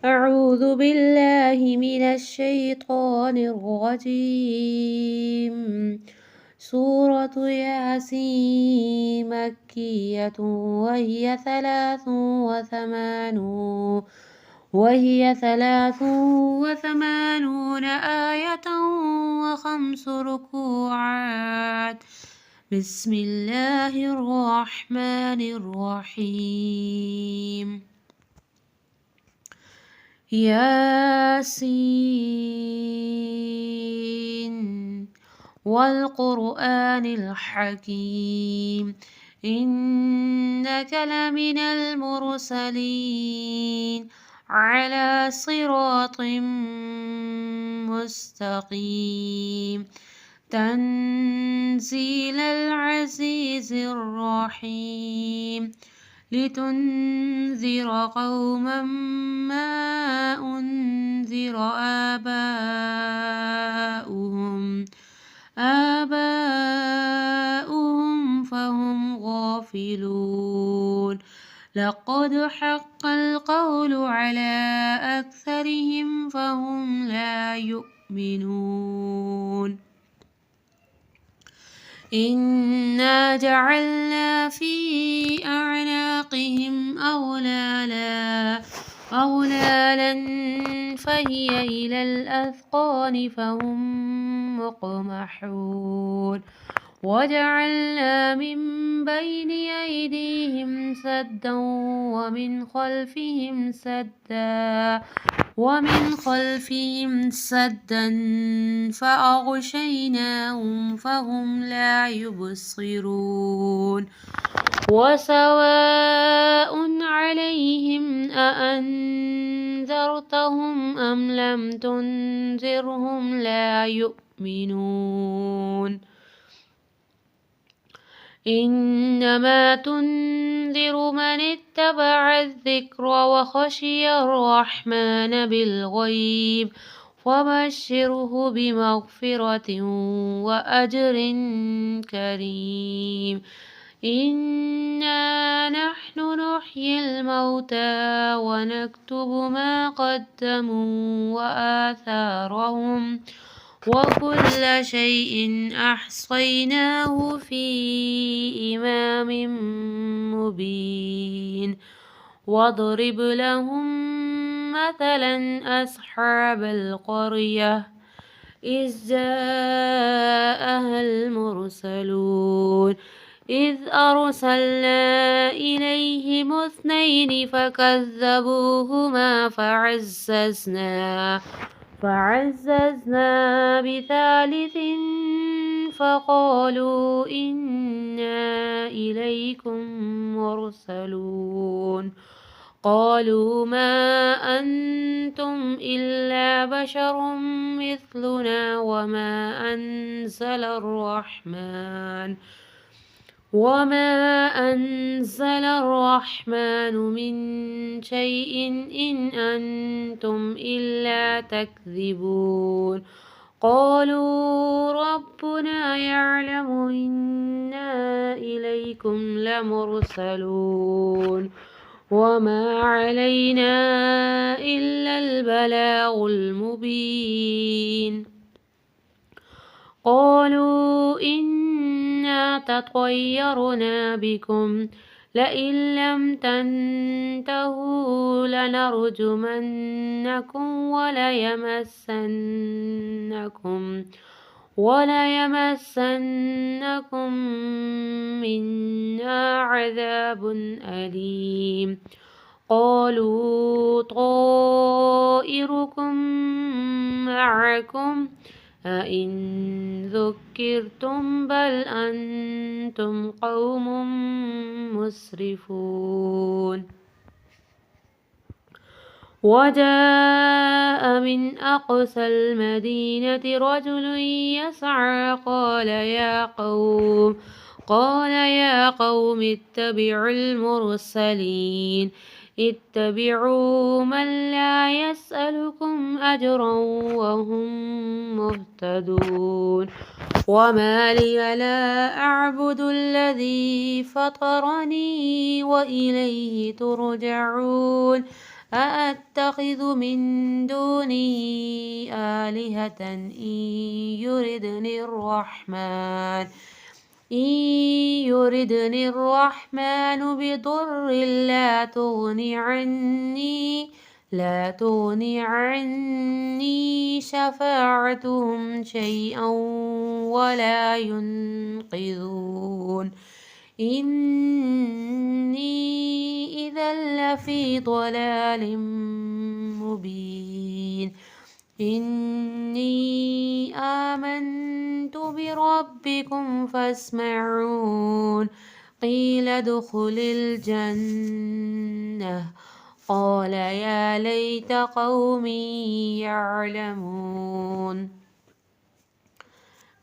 أعوذ بالله من الشيطان الرجيم. سورة ياسين مكية وهي ثلاث وثمانون آية وخمس ركوعات. بسم الله الرحمن الرحيم. ياسين والقرآن الحكيم إنك لمن المرسلين على صراط مستقيم تنزيل العزيز الرحيم لتنذر قوما ما أنذر آباؤهم فهم غافلون. لقد حق القول على أكثرهم فهم لا يؤمنون. إنا جعلنا في أعناقهم أغلالا فهي إلى الأذقان فهم مقمحون. وجعلنا من بين أيديهم سدا ومن خلفهم سدا فأغشيناهم فهم لا يبصرون. وسواء عليهم أأنذرتهم أم لم تنذرهم لا يؤمنون. إنما تنذر من اتبع الذكر وخشي الرحمن بالغيب فبشره بمغفرة وأجر كريم. إنا نحن نحيي الموتى ونكتب ما قدموا وآثارهم وكل شيء أحصيناه في إمام مبين. واضرب لهم مثلا أصحاب القرية إذ جاءها المرسلون إذ أرسلنا إليهم اثنين فكذبوهما فعززنا بثالث فقالوا إنا إليكم مرسلون. قالوا ما أنتم إلا بشر مثلنا وما أنزل الرحمن من شيء إن أنتم إلا تكذبون. قالوا ربنا يعلم إنا إليكم لمرسلون وما علينا إلا البلاغ المبين. قالوا إنا تطيرنا بكم لئن لم تنتهوا لنرجمنكم وليمسنكم منا عذاب أليم. قالوا طائركم معكم أئن ذكرتم بل أنتم قوم مسرفون. وجاء من أقصى المدينة رجل يسعى قال يا قوم اتبعوا المرسلين اتبعوا من لا يسألكم أجرا وهم مهتدون. وما لي لا أعبد الذي فطرني وإليه ترجعون. أأتخذ من دونه آلهة إن يردني الرحمن بضر لا تغني عني شفاعتهم شيئا ولا ينقذون إني إذا لفي ضلال مبين إني آمنت بربكم فاسمعون قيل ادخل الجنة قال يا ليت قومي يعلمون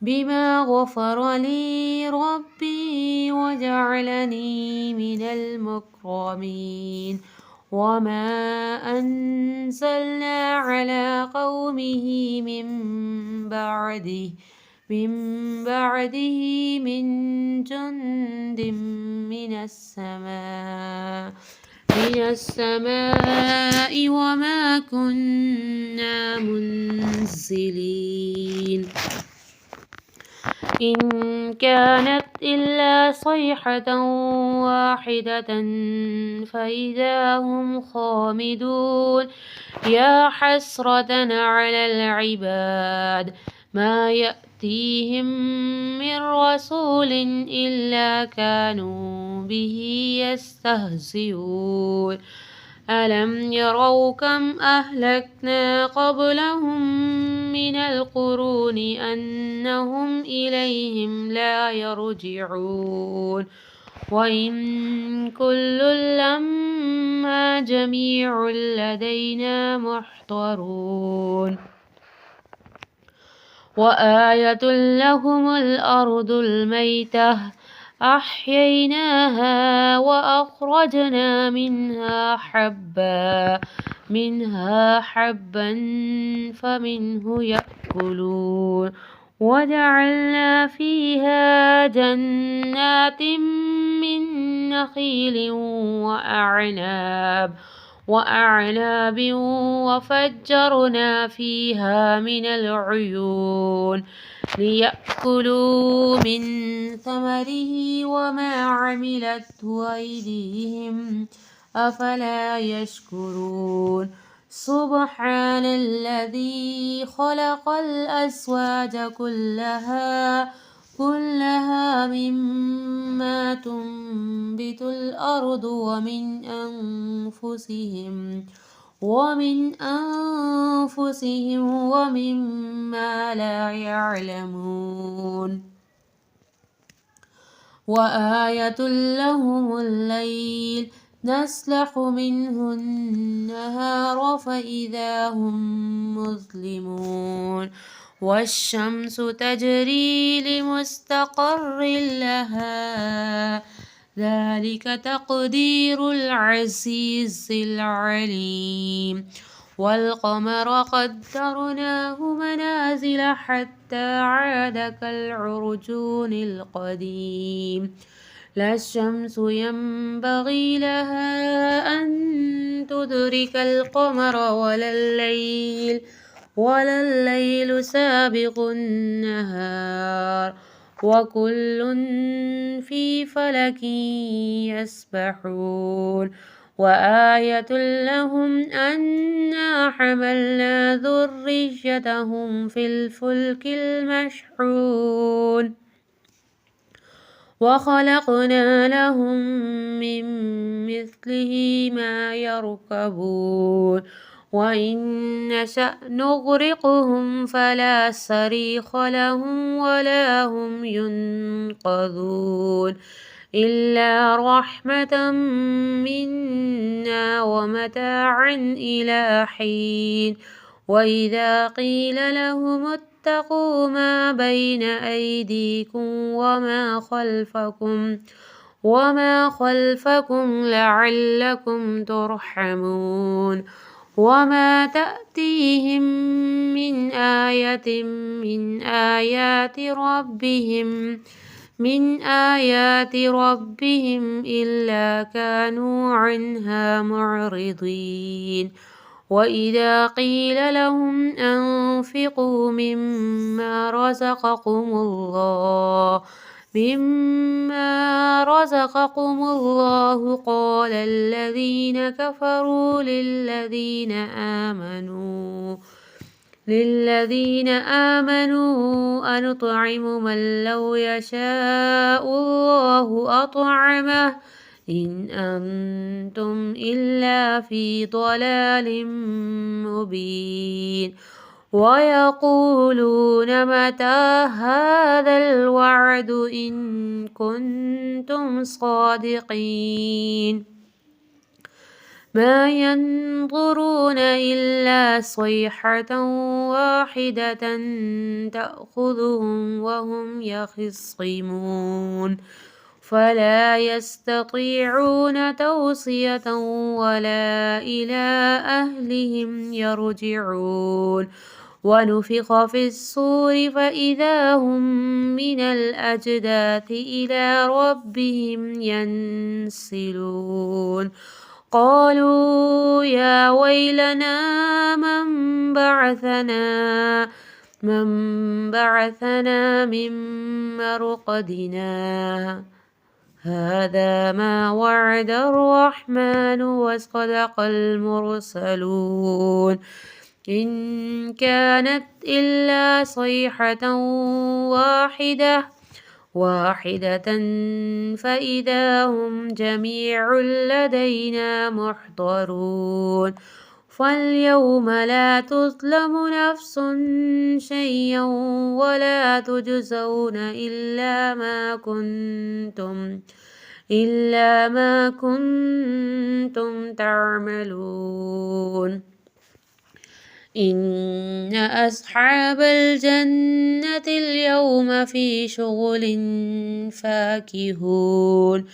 بما غفر لي ربي وجعلني من المكرمين وما أنزلنا على قومه من بعده من جند من السماء وما كنا منزلين إن كانت إلا صيحة واحدة فإذا هم خامدون يا حسرة على العباد ما يأتيهم من رسول إلا كانوا به يستهزئون ألم يروا كم أهلكنا قبلهم من القرون أنهم إليهم لا يرجعون وإن كل لما جميع لدينا محضرون وآية لهم الأرض الميتة أحييناها وأخرجنا منها حبا فمنه يأكلون وجعلنا فيها جنات من نخيل وأعناب وفجرنا فيها من العيون ليأكلوا من ثمره وما عملته أيديهم أفلا يشكرون سبحان الذي خلق الأزواج كلها مما تنبت الأرض ومن أنفسهم ومما لا يعلمون وآية لهم الليل نسلخ منه النهار فإذا هم مظلمون والشمس تجري لمستقر لها ذلك تقدير العزيز العليم والقمر قدرناه منازل حتى عاد كالعرجون القديم لا الشمس ينبغي لها أن تدرك القمر ولا الليل سابق النهار وكل في فلك يسبحون وآية لهم أنا حملنا ذريتهم في الفلك المشحون وخلقنا لهم من مثله ما يركبون وإن نشأ نغرقهم فلا صريخ لهم ولا هم ينقذون إلا رحمة منا ومتاعا إلى حين وإذا قيل لهم اتقوا ما بين أيديكم وما خلفكم لعلكم ترحمون وما تأتيهم من آية من آيات ربهم من آيات ربهم إلا كانوا عنها معرضين وإذا قيل لهم أنفقوا مما رزقكم الله قال الذين كفروا للذين آمنوا أنطعم من لو يشاء الله أطعمه إن أنتم إلا في ضلال مبين ويقولون متى هذا الوعد إن كنتم صادقين ما ينظرون إلا صيحة واحدة تأخذهم وهم يخصمون فلا يستطيعون توصية ولا إلى أهلهم يرجعون ونفخ في الصور فإذا هم من الأجداث إلى ربهم ينسلون قالوا يا ويلنا من بعثنا من مرقدنا هذا ما وعد الرحمن وصدق المرسلون إن كانت إلا صيحة واحدة فإذا هم جميع لدينا محضرون فاليوم لا تظلم نفس شيئا ولا تجزون إلا ما كنتم تعملون إن أصحاب الجنة اليوم في شغل فاكهون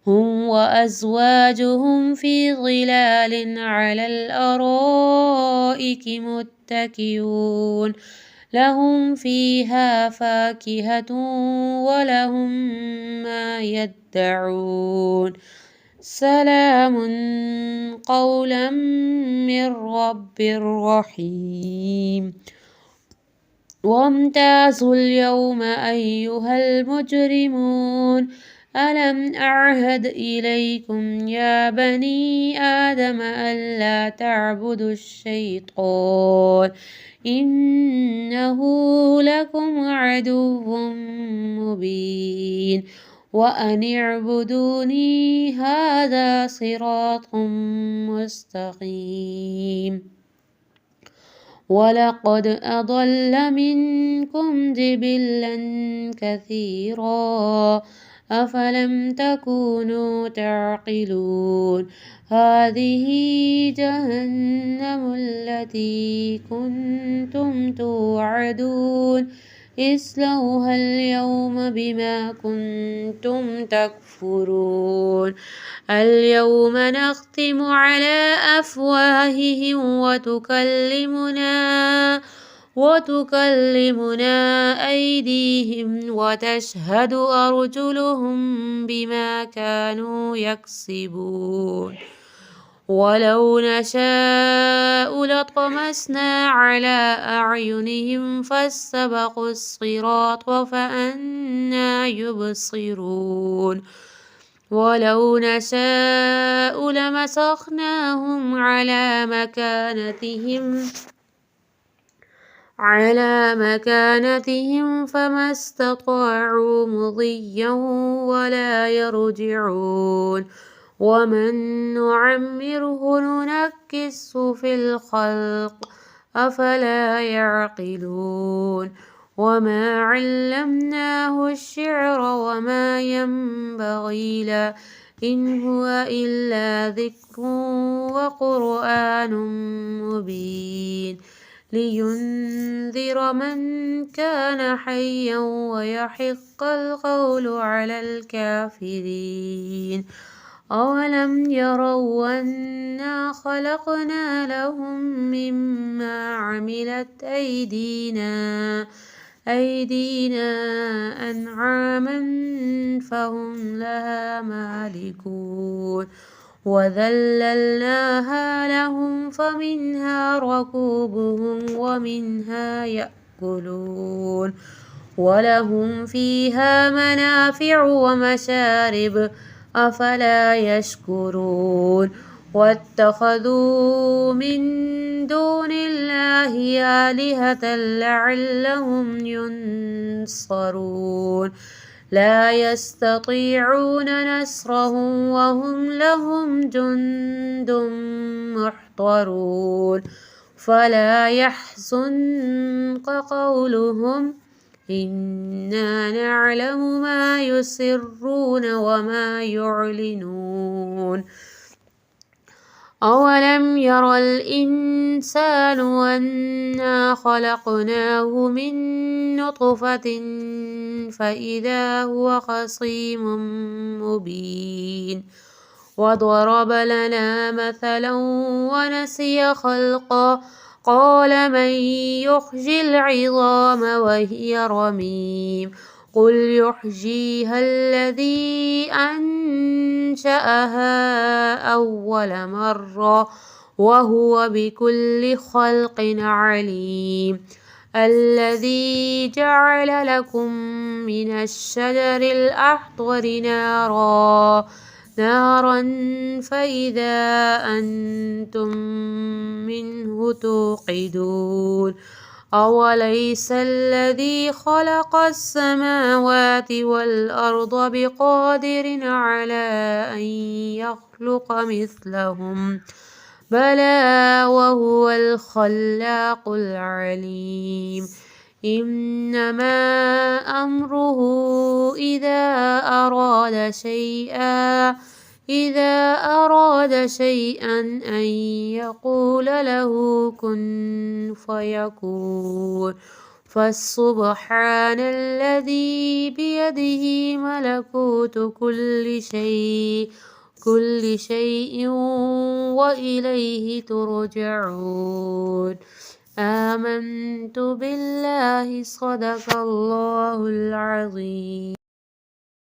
هم وأزواجهم في ظلال على الأرائك متكئون لهم فيها فاكهة ولهم ما يدعون سلام قولا من رب رحيم وامتازوا اليوم أيها المجرمون ألم أعهد إليكم يا بني آدم ألا تعبدوا الشيطان إنه لكم عدو مبين وأن اعبدوني هذا صراط مستقيم ولقد أضل منكم جبلا كثيرا أفلم تكونوا تعقلون هذه جهنم التي كنتم توعدون اصلوها اليوم بما كنتم تكفرون اليوم نختم على أفواههم وتكلمنا أيديهم وتشهد أرجلهم بما كانوا يكسبون ولو نشاء لطمسنا على أعينهم فاستبقوا الصراط فأنى يبصرون ولو نشاء لمسخناهم على مكانتهم فما استطاعوا مضيا ولا يرجعون ومن نعمره ننكسه في الخلق أفلا يعقلون وما علمناه الشعر وما ينبغي له إن هو إلا ذكر وقرآن مبين لينذر من كان حيا ويحق القول على الكافرين أولم يروا أنا خلقنا لهم مما عملت أيدينا أيدينا أنعاما فهم لها مالكون وذللناها لهم فمنها ركوبهم ومنها يأكلون ولهم فيها منافع ومشارب أفلا يشكرون واتخذوا من دون الله آلهة لعلهم ينصرون لا يستطيعون نصرهم وهم لهم جند محضرون فلا يحزنك قولهم إنا نعلم ما يسرون وما يعلنون أولم ير الإنسان أنا خلقناه من نطفة فإذا هو خصيم مبين وضرب لنا مثلا ونسي خلقا قال من يحيي العظام وهي رميم قل يحييها الذي أنشأها أول مرة وهو بكل خلق عليم الذي جعل لكم من الشجر الأخضر نارا فإذا أنتم منه توقدون أوليس الذي خلق السماوات والأرض بقادر على أن يخلق مثلهم بلى وهو الخلاق العليم إنما أمره إذا أراد شيئا أن يقول له كن فيكون فسبحان الذي بيده ملكوت كل شيء وإليه ترجعون آمنت بالله صدق الله العظيم.